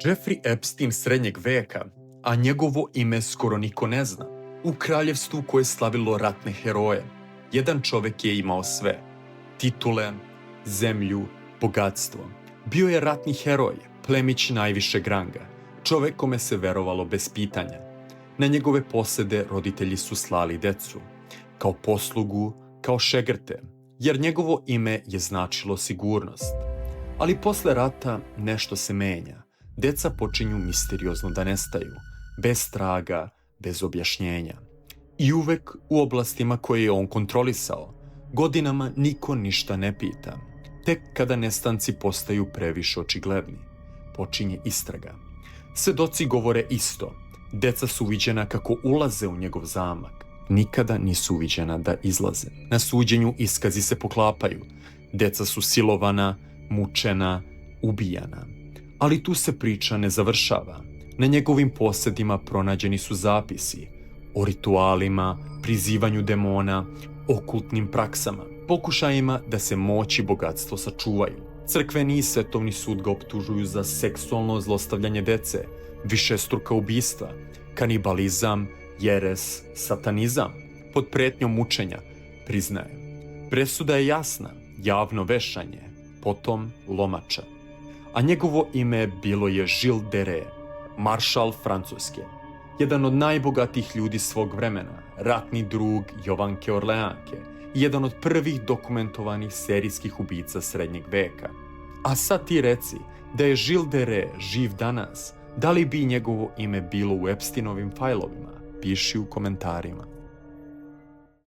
Jeffrey Epstein srednjeg veka, a njegovo ime skoro niko ne zna, u kraljevstvu koje je slavilo ratne heroje. Jedan čovek je imao sve. Titule, zemlju, bogatstvo. Bio je ratni heroj, plemić najvišeg ranga, čovek kome se verovalo bez pitanja. Na njegove posede roditelji su slali decu, kao poslugu, kao šegrte, jer njegovo ime je značilo sigurnost. Ali posle rata nešto se menja. Deca počinju misteriozno da nestaju, bez traga, bez objašnjenja. I uvek u oblastima koje je on kontrolisao. Godinama niko ništa ne pita. Tek kada nestanci postaju previše očigledni, počinje istraga. Svedoci govore isto. Deca su uviđena kako ulaze u njegov zamak. Nikada nisu uviđena da izlaze. Na suđenju iskazi se poklapaju. Deca su silovana, mučena, ubijana. Ali tu se priča ne završava. Na njegovim posedima pronađeni su zapisi o ritualima, prizivanju demona, okultnim praksama, pokušajima da se moć i bogatstvo sačuvaju. Crkveni i svetovni sud ga optužuju za seksualno zlostavljanje dece, višestruka ubistva, kanibalizam, jeres, satanizam. Pod pretnjom mučenja priznaje. Presuda je jasna, javno vešanje, potom lomača. A njegovo ime bilo je Gilles de Rais, maršal Francuske. Jedan od najbogatijih ljudi svog vremena, ratni drug Jovanke Orleanke i jedan od prvih dokumentovanih serijskih ubica srednjeg veka. A sad ti reci da je Gilles de Rais živ danas, da li bi njegovo ime bilo u Epsteinovim fajlovima? Piši u komentarima.